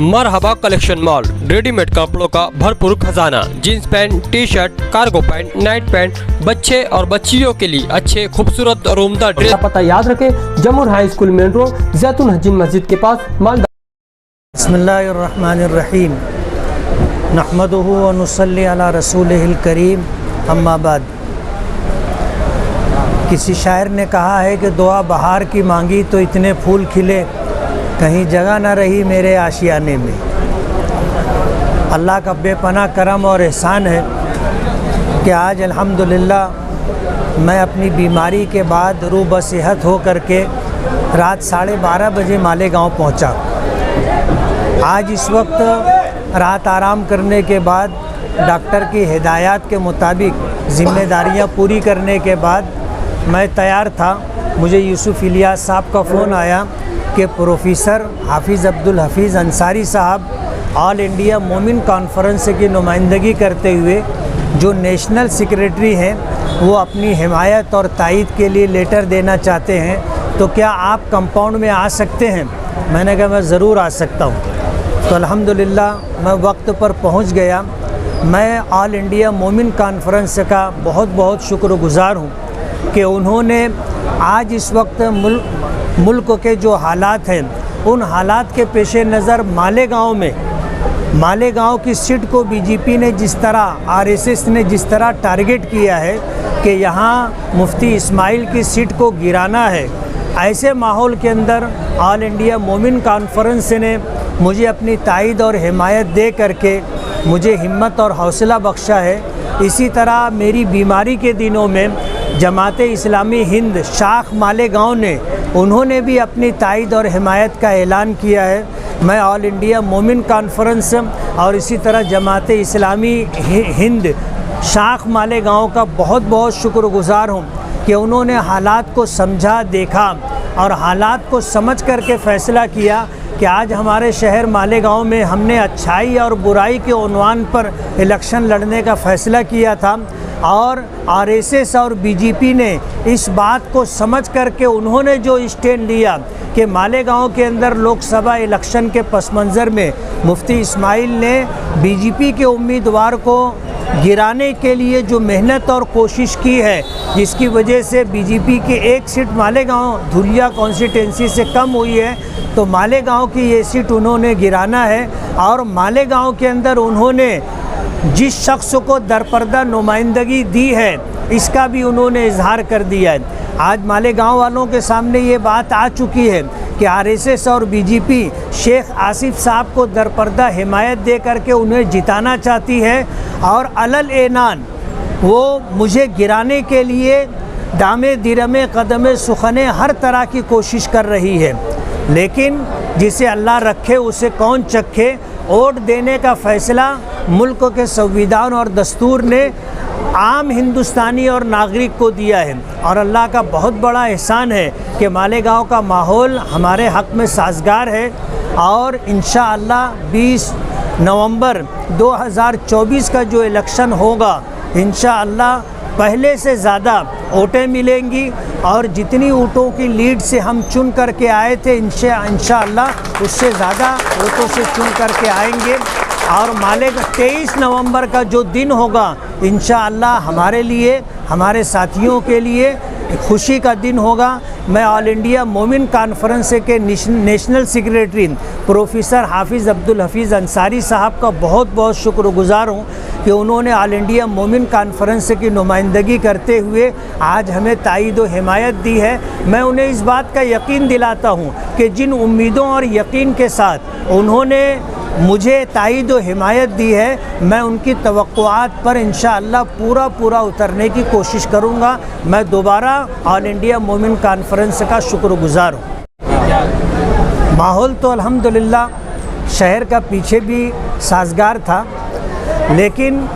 मरहबा collection mall, readymade कपड़ों का भरपूर खजाना, jeans pant, T shirt, cargo pant, night pant, बच्चे और बच्चियों के लिए अच्छे खूबसूरत और उम्दा ड्रेस। पता याद रखें, जमुर हाई स्कूल मेन रोड, जैतून हजीन मस्जिद के पास, मालदा। बिस्मिल्लाहिर्रहमानिर्रहीम, नहमदुहु व नुसल्ली अला रसूलिहिल करीम, अम्मा बाद। किसी शायर ने कहा है कि दुआ बहार की मांगी तो इतने फूल खिले, कहीं जगह न रही मेरे आशियाने में। अल्लाह का बेपनाह करम और एहसान है कि आज अल्हम्दुलिल्लाह मैं अपनी बीमारी के बाद रूह बसेहत हो करके रात 12:30 बजे मालेगांव पहुंचा। आज इस वक्त रात आराम करने के बाद डॉक्टर की हिदायत के मुताबिक ज़िम्मेदारियां पूरी करने के बाद मैं तैयार था। मुझे यूसुफ इलियास साहब का फ़ोन आया कि प्रोफेसर हाफिज़ अब्दुल हफीज़ अंसारी साहब ऑल इंडिया मोमिन कॉन्फ्रेंस की नुमाइंदगी करते हुए जो नेशनल सेक्रेटरी हैं वो अपनी हिमायत और तायीद के लिए लेटर देना चाहते हैं, तो क्या आप कंपाउंड में आ सकते हैं? मैंने कहा मैं ज़रूर आ सकता हूँ। तो अल्हम्दुलिल्लाह मैं वक्त पर पहुँच गया। मैं ऑल इंडिया मोमिन कॉन्फ्रेंस का बहुत बहुत शुक्रगुज़ार हूँ कि उन्होंने आज इस वक्त मुल्क के जो हालात हैं उन हालात के पेश नज़र मालेगांव की सीट को बीजेपी ने जिस तरह, आरएसएस ने जिस तरह टारगेट किया है कि यहाँ मुफ्ती इस्माइल की सीट को गिराना है, ऐसे माहौल के अंदर ऑल इंडिया मोमिन कॉन्फ्रेंस ने मुझे अपनी तायीद और हिमायत दे करके मुझे हिम्मत और हौसला बख्शा है। इसी तरह मेरी बीमारी के दिनों में जमात इस्लामी हिंद शाख मालेगांव ने उन्होंने भी अपनी तायीद और हिमायत का ऐलान किया है। मैं ऑल इंडिया मोमिन कॉन्फ्रेंस और इसी तरह जमात इस्लामी हिंद शाख मालेगांव का बहुत बहुत शुक्रगुज़ार हूँ कि उन्होंने हालात को समझा, देखा और हालात को समझ करके फ़ैसला किया कि आज हमारे शहर मालेगांव में हमने अच्छाई और बुराई के उन्वान पर इलेक्शन लड़ने का फ़ैसला किया था। और आरएसएस और बीजेपी ने इस बात को समझ करके उन्होंने जो स्टैंड लिया कि मालेगांव के अंदर लोकसभा इलेक्शन के पस मंज़र में मुफ्ती इस्माइल ने बीजेपी के उम्मीदवार को गिराने के लिए जो मेहनत और कोशिश की है, जिसकी वजह से बीजेपी की एक सीट मालेगांव धुलिया कॉन्स्टिट्यूंसी से कम हुई है, तो मालेगांव की ये सीट उन्होंने गिराना है। और मालेगांव के अंदर उन्होंने जिस शख्स को दरपर्दा नुमाइंदगी दी है इसका भी उन्होंने इजहार कर दिया है। आज मालेगांव वालों के सामने ये बात आ चुकी है कि आरएसएस और बीजेपी शेख आसिफ साहब को दरपर्दा हिमायत दे करके उन्हें जिताना चाहती है और अलल एनान वो मुझे गिराने के लिए दामे दिरमे कदमे सुखने हर तरह की कोशिश कर रही है। लेकिन जिसे अल्लाह रखे उसे कौन चखे। वोट देने का फ़ैसला मुल्क के संविधान और दस्तूर ने आम हिंदुस्तानी और नागरिक को दिया है और अल्लाह का बहुत बड़ा एहसान है कि मालेगांव का माहौल हमारे हक़ में साजगार है। और इंशाअल्लाह 20 नवंबर 2024 का जो इलेक्शन होगा, इंशाअल्लाह पहले से ज़्यादा वोटें मिलेंगी और जितनी वोटों की लीड से हम चुन करके आए थे इंशाअल्लाह उससे ज़्यादा वोटों से चुन करके आएंगे। और मालेगांव 23 नवंबर का जो दिन होगा इंशाअल्लाह हमारे लिए, हमारे साथियों के लिए खुशी का दिन होगा। मैं ऑल इंडिया मोमिन कॉन्फ्रेंस के नेशनल सेक्रेटरी प्रोफेसर हाफिज़ अब्दुल हफीज़ अंसारी साहब का बहुत बहुत शुक्रगुज़ार हूँ कि उन्होंने ऑल इंडिया मोमिन कॉन्फ्रेंस की नुमाइंदगी करते हुए आज हमें तायीद व हिमायत दी है। मैं उन्हें इस बात का यकीन दिलाता हूँ कि जिन उम्मीदों और यकीन के साथ उन्होंने मुझे तायीद व हिमायत दी है, मैं उनकी तवक्कुआत पर इंशाअल्लाह पूरा उतरने की कोशिश करूँगा। मैं दोबारा ऑल इंडिया मोमिन कॉन्फ्रेंस का शुक्रगुज़ार हूँ। माहौल तो अल्हम्दुलिल्लाह शहर का पीछे भी साजगार था, लेकिन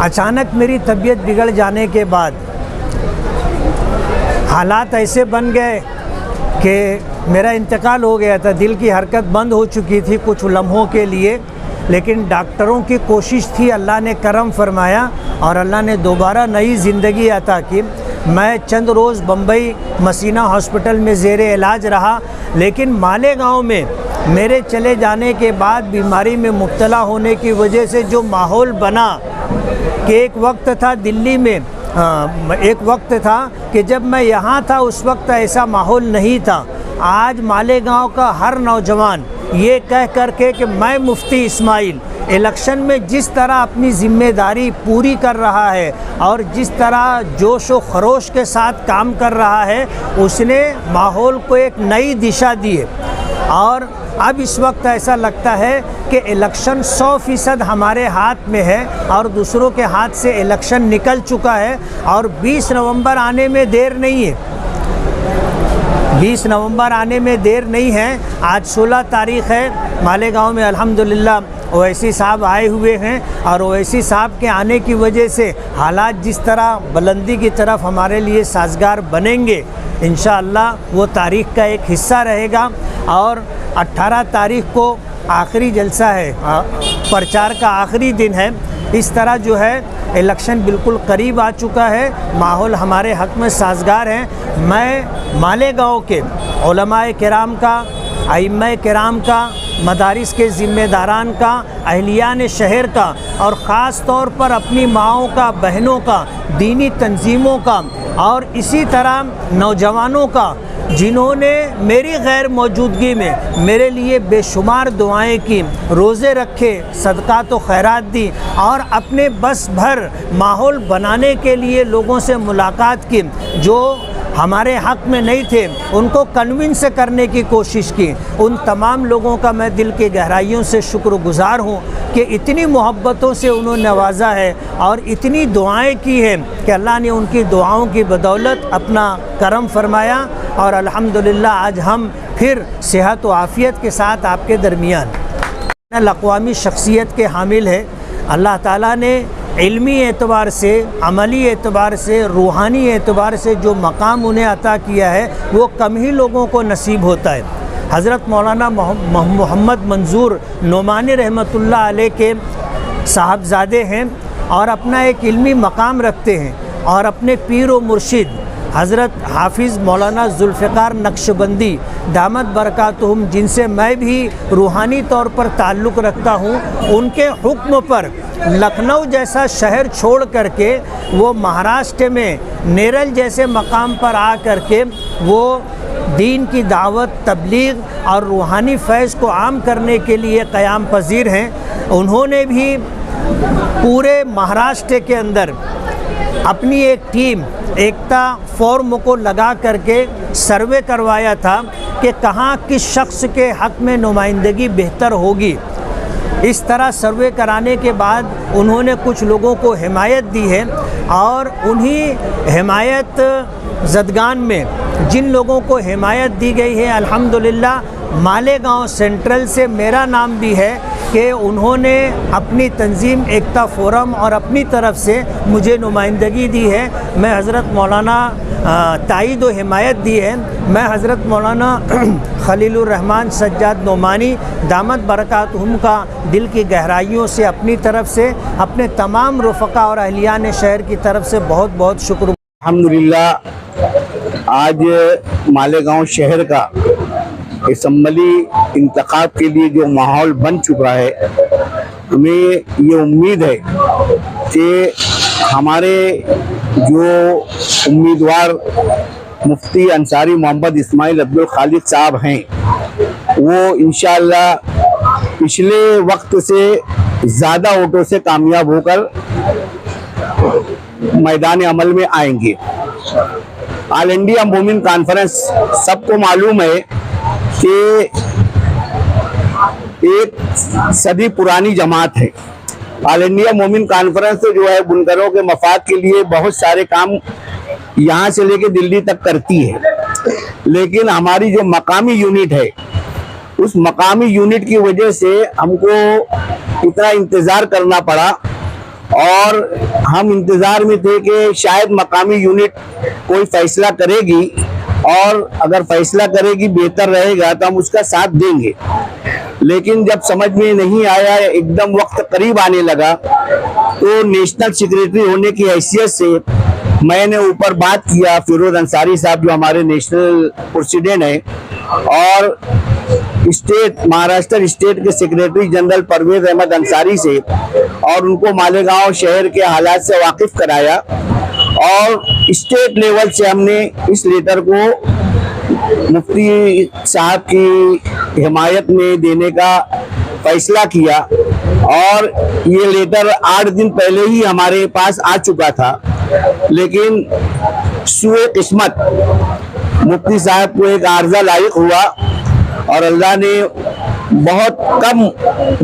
अचानक मेरी तबीयत बिगड़ जाने के बाद हालात ऐसे बन गए कि मेरा इंतकाल हो गया था। दिल की हरकत बंद हो चुकी थी कुछ लम्हों के लिए, लेकिन डॉक्टरों की कोशिश थी, अल्लाह ने करम फरमाया और अल्लाह ने दोबारा नई ज़िंदगी अता की। मैं चंद रोज़ बम्बई मसीना हॉस्पिटल में ज़ेरे इलाज रहा, लेकिन मालेगांव में मेरे चले जाने के बाद बीमारी में मुब्तला होने की वजह से जो माहौल बना कि एक वक्त था दिल्ली में, एक वक्त था कि जब मैं यहाँ था उस वक्त ऐसा माहौल नहीं था। आज मालेगांव का हर नौजवान ये कह करके कि मैं मुफ्ती इस्माइल इलेक्शन में जिस तरह अपनी ज़िम्मेदारी पूरी कर रहा है और जिस तरह जोश व खरोश के साथ काम कर रहा है, उसने माहौल को एक नई दिशा दी है। और अब इस वक्त ऐसा लगता है कि इलेक्शन 100% हमारे हाथ में है और दूसरों के हाथ से इलेक्शन निकल चुका है और 20 नवंबर आने में देर नहीं है। 20 नवंबर आने में देर नहीं है। आज 16 तारीख़ है। मालेगांव में अल्हम्दुलिल्लाह ओवैसी साहब आए हुए हैं और ओवैसी साहब के आने की वजह से हालात जिस तरह बुलंदी की तरफ हमारे लिए साजगार बनेंगे, इंशाअल्लाह वो तारीख़ का एक हिस्सा रहेगा। और 18 तारीख़ को आखिरी जलसा है, प्रचार का आखिरी दिन है। इस तरह जो है इलेक्शन बिल्कुल करीब आ चुका है, माहौल हमारे हक़ में साजगार है। मैं मालेगांव के उलमाए किराम का, अइम्मा किराम का, मदारिस के ज़िम्मेदारान का, अहलियान शहर का और ख़ास तौर पर अपनी माओं का, बहनों का, दीनी तंजीमों का और इसी तरह नौजवानों का जिन्होंने मेरी गैर मौजूदगी में मेरे लिए बेशुमार दुआएं की, रोज़े रखे, सदक़ात व खैरात दी और अपने बस भर माहौल बनाने के लिए लोगों से मुलाकात की, जो हमारे हक़ में नहीं थे उनको कन्विंस करने की कोशिश की। उन तमाम लोगों का मैं दिल की गहराइयों से शुक्रगुज़ार हूँ कि इतनी मोहब्बतों से उन्होंने नवाजा है और इतनी दुआएं की हैं कि अल्लाह ने उनकी दुआओं की बदौलत अपना करम फरमाया और अल्हम्दुलिल्लाह आज हम फिर सेहत व आफ़ियत के साथ आपके दरमियान। अक़वामी शख्सियत के हामिल है। अल्लाह ताला ने इल्मी एतबार से, अमली एतबार से, रूहानी एतबार से जो मकाम उन्हें अता किया है वो कम ही लोगों को नसीब होता है। हज़रत मौलाना मोहम्मद मंजूर नोमानी रहमतुल्लाह अलैह के साहबजादे हैं और अपना एक इल्मी मकाम रखते हैं और अपने पीर व मुर्शिद हज़रत हाफिज़ मौलाना ज़ुल्फ़िकार नक्शबंदी दामत बरकातुहुम, जिनसे मैं भी रूहानी तौर पर ताल्लुक़ रखता हूँ, उनके हुक्म पर लखनऊ जैसा शहर छोड़ करके वो महाराष्ट्र में नेरल जैसे मकाम पर आ करके वो दीन की दावत, तबलीग और रूहानी फैज़ को आम करने के लिए क़याम पज़ीर हैं। उन्होंने भी पूरे महाराष्ट्र के अंदर अपनी एक टीम एकता फॉर्म को लगा करके सर्वे करवाया था कि कहाँ किस शख्स के हक़ में नुमाइंदगी बेहतर होगी। इस तरह सर्वे कराने के बाद उन्होंने कुछ लोगों को हिमायत दी है और उन्हीं हिमायत ज़दगान में जिन लोगों को हिमायत दी गई है, अल्हम्दुलिल्लाह मालेगांव सेंट्रल से मेरा नाम भी है कि उन्होंने अपनी तंजीम एकता फ़ोरम और अपनी तरफ से मुझे नुमाइंदगी दी है। मैं हज़रत मौलाना ताईद व हिमायत दी है। मैं हज़रत मौलाना खलीलुर रहमान सज्जाद नोमानी दामत बरकातुहुम का दिल की गहराइयों से अपनी तरफ से, अपने तमाम रुफ़क़ा और अहलियान शहर की तरफ से बहुत बहुत शुक्र। अल्हम्दुलिल्लाह आज मालेगांव शहर का असम्बली इंतखाब के लिए जो माहौल बन चुका है, हमें ये उम्मीद है कि हमारे जो उम्मीदवार मुफ्ती अंसारी मोहम्मद इस्माइल अब्दुल खालिक साहब हैं, वो इंशाअल्लाह पिछले वक्त से ज़्यादा वोटों से कामयाब होकर मैदान अमल में आएंगे। ऑल इंडिया मोमिन कॉन्फ्रेंस सबको मालूम है कि एक सदी पुरानी जमात है। ऑल इंडिया मोमिन कॉन्फ्रेंस जो है बुनकरों के मफाद के लिए बहुत सारे काम यहाँ से लेके दिल्ली तक करती है, लेकिन हमारी जो मकामी यूनिट है, उस मकामी यूनिट की वजह से हमको इतना इंतज़ार करना पड़ा और हम इंतज़ार में थे कि शायद मकामी यूनिट कोई फैसला करेगी और अगर फैसला करेगी बेहतर रहेगा तो हम उसका साथ देंगे। लेकिन जब समझ में नहीं आया, एकदम वक्त करीब आने लगा, तो नेशनल सेक्रेटरी होने की हैसियत से मैंने ऊपर बात किया फिरोज अंसारी साहब जो हमारे नेशनल प्रेसिडेंट हैं, और महाराष्ट्र स्टेट के सेक्रेटरी जनरल परवेज अहमद अंसारी से और उनको मालेगांव शहर के हालात से वाकिफ कराया और स्टेट लेवल से हमने इस लेटर को मुफ्ती साहब की हिमायत में देने का फैसला किया और ये लेटर 8 दिन पहले ही हमारे पास आ चुका था, लेकिन सुए किस्मत मुफ्ती साहब को एक आर्जा लायक हुआ और अल्लाह ने बहुत कम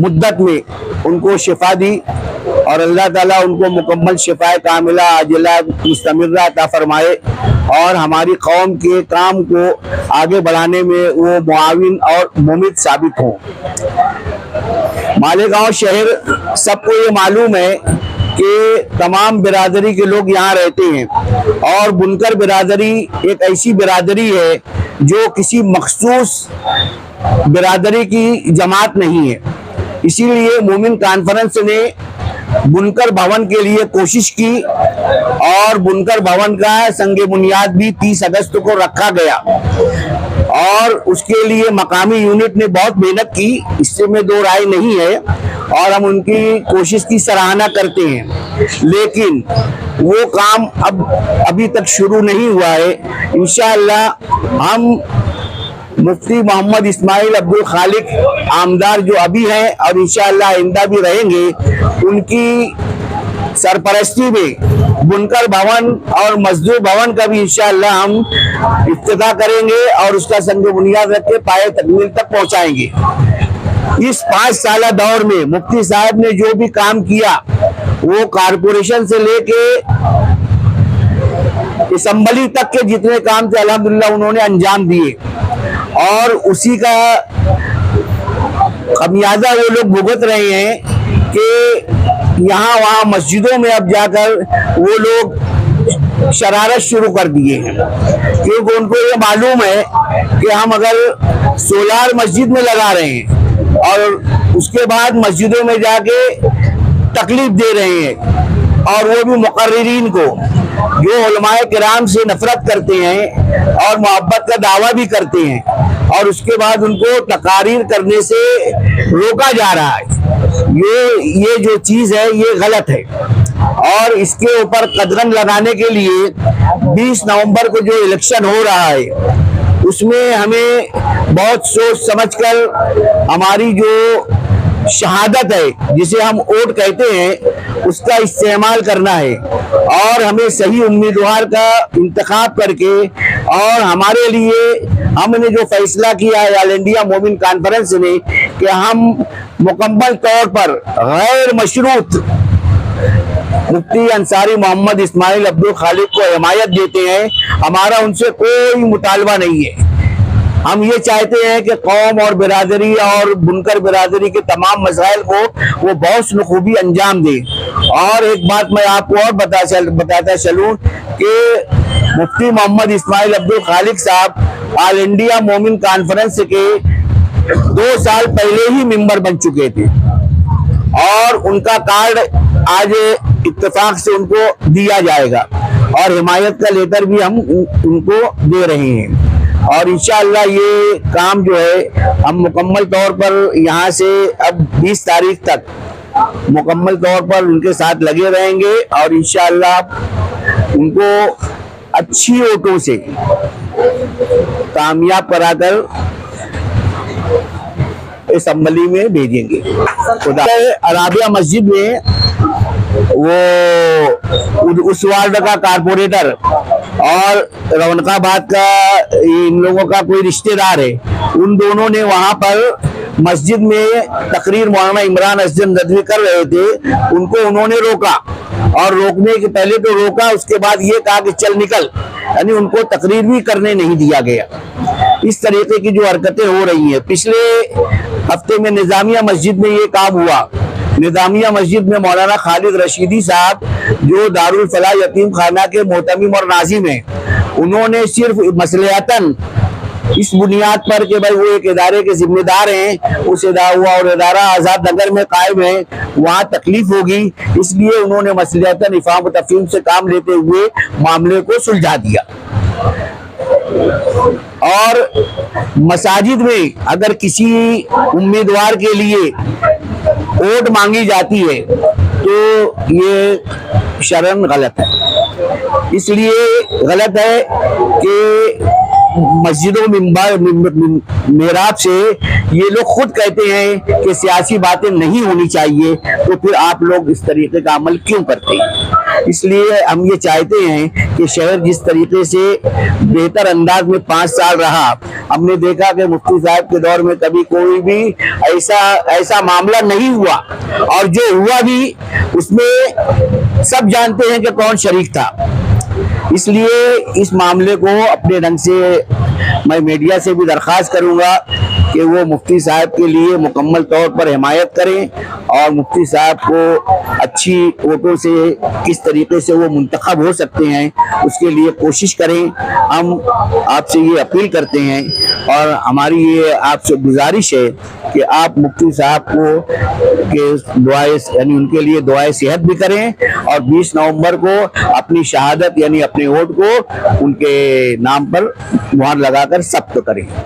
मुद्दत में उनको शिफा दी और अल्लाह ताला उनको मुकम्मल शिफा कामिला आजिला मुस्तमिर्रा अता फरमाए और हमारी कौम के काम को आगे बढ़ाने में वो मुआविन और मुमिद साबित हों। मालेगांव शहर सबको ये मालूम है कि तमाम बिरादरी के लोग यहाँ रहते हैं और बुनकर बिरादरी एक ऐसी बिरादरी है जो किसी मखसूस बिरादरी की जमात नहीं है। इसीलिए मोमिन कॉन्फ्रेंस ने बुनकर भवन के लिए कोशिश की और बुनकर भवन का संगे बुनियाद भी 30 अगस्त को रखा गया और उसके लिए मकामी यूनिट ने बहुत मेहनत की, इससे में दो राय नहीं है और हम उनकी कोशिश की सराहना करते हैं, लेकिन वो काम अभी तक शुरू नहीं हुआ है। इंशाअल्लाह हम मुफ्ती मोहम्मद इस्माइल अब्दुल खालिक आमदार जो अभी हैं और इंशाअल्लाह आइंदा भी रहेंगे, उनकी सरपरस्ती में बुनकर भवन और मजदूर भवन का भी इंशाअल्लाह हम इफ्तिताह करेंगे और उसका संग बुनियाद रख के पाए तकमील तक पहुंचाएंगे। इस 5 साल दौर में मुफ्ती साहब ने जो भी काम किया वो कारपोरेशन से लेके असम्बली तक के जितने काम थे अल्हम्दुलिल्लाह उन्होंने अंजाम दिए और उसी का खमियाजा वो लोग भुगत रहे हैं कि यहाँ वहाँ मस्जिदों में अब जाकर वो लोग शरारत शुरू कर दिए हैं, क्योंकि उनको ये मालूम है कि हम अगर सोलार मस्जिद में लगा रहे हैं और उसके बाद मस्जिदों में जाके तकलीफ दे रहे हैं और वो भी मुकर्रिरीन को जो उलमाए किराम से नफरत करते हैं और मोहब्बत का दावा भी करते हैं और उसके बाद उनको तकारीर करने से रोका जा रहा है। ये जो चीज है ये गलत है और इसके ऊपर कदरन लगाने के लिए 20 नवंबर को जो इलेक्शन हो रहा है उसमें हमें बहुत सोच समझकर हमारी जो शहादत है जिसे हम वोट कहते हैं उसका इस्तेमाल करना है और हमें सही उम्मीदवार का इंतखाब करके और हमारे लिए हमने जो फैसला किया है ऑल इंडिया मोमिन कॉन्फ्रेंस ने कि हम मुकम्मल तौर पर गैर मशरूत मुफ्ती अंसारी मोहम्मद इस्माइल अब्दुल खालिक को हिमायत देते हैं। हमारा उनसे कोई मुतालबा नहीं है। हम ये चाहते हैं कि कौम और बिरादरी और बुनकर बिरादरी के तमाम मसाइल को वो बहुत खूबी अंजाम दे। और एक बात मैं आपको और बताता चलूं कि मुफ्ती मोहम्मद इस्माइल अब्दुल खालिक साहब ऑल इंडिया मोमिन कॉन्फ्रेंस के 2 साल पहले ही मेंबर बन चुके थे और उनका कार्ड आज इत्तेफाक से उनको दिया जाएगा और हिमायत का लेटर भी हम उनको दे रहे हैं और इंशाअल्लाह ये काम जो है हम मुकम्मल तौर पर यहाँ से अब 20 तारीख तक मुकम्मल तौर पर उनके साथ लगे रहेंगे और इंशाअल्लाह उनको अच्छी वोटों से कामयाब कराकर असम्बली में भेजेंगे। अराबिया मस्जिद में वो उस वार्ड का कारपोरेटर और रौनकाबाद का इन लोगों का कोई रिश्तेदार है, उन दोनों ने वहां पर मस्जिद में तकरीर मौलाना इमरान असजन नदवी कर रहे थे, उनको उन्होंने रोका और रोकने के पहले तो रोका, उसके बाद ये कहा कि चल निकल, यानी उनको तकरीर भी करने नहीं दिया गया। इस तरीके की जो हरकतें हो रही हैं। पिछले हफ्ते में निजामिया मस्जिद में ये काम हुआ। निजामिया मस्जिद में मौलाना खालिद रशीदी साहब जो दारुल फलाह यतीम खाना के मोहतमिम और नाजिम हैं, उन्होंने सिर्फ मसलहतन इस बुनियाद पर कि भाई वो एक इदारे के जिम्मेदार हैं, उस इदारा आज़ाद नगर में कायम है, वहाँ तकलीफ होगी, इसलिए उन्होंने मसलहतन इफ़ाम व तफ़हीम से काम लेते हुए मामले को सुलझा दिया। और मसाजिद में अगर किसी उम्मीदवार के लिए वोट मांगी जाती है तो ये शरन गलत है। इसलिए गलत है कि मस्जिदों मेहराब से ये लोग खुद कहते हैं कि सियासी बातें नहीं होनी चाहिए, तो फिर आप लोग इस तरीके का अमल क्यों करते हैं? इसलिए हम ये चाहते हैं कि शहर जिस तरीके से बेहतर अंदाज में 5 साल रहा, हमने देखा कि मुफ्ती साहब के दौर में कभी कोई भी ऐसा मामला नहीं हुआ, और जो हुआ भी उसमें सब जानते हैं कि कौन शरीक था। इसलिए इस मामले को अपने ढंग से मैं मीडिया से भी दरख्वास्त करूंगा कि वो मुफ्ती साहब के लिए मुकम्मल तौर पर हिमायत करें, और मुफ्ती साहब को अच्छी वोटों से किस तरीके से वो मुंतखब हो सकते हैं उसके लिए कोशिश करें। हम आपसे ये अपील करते हैं और हमारी ये आपसे गुजारिश है कि आप मुफ्ती साहब को के दुआएं यानी उनके लिए दुआएं सेहत भी करें, और 20 नवंबर को अपनी शहादत यानी अपने वोट को उनके नाम पर मुहर लगाकर सब्त करें।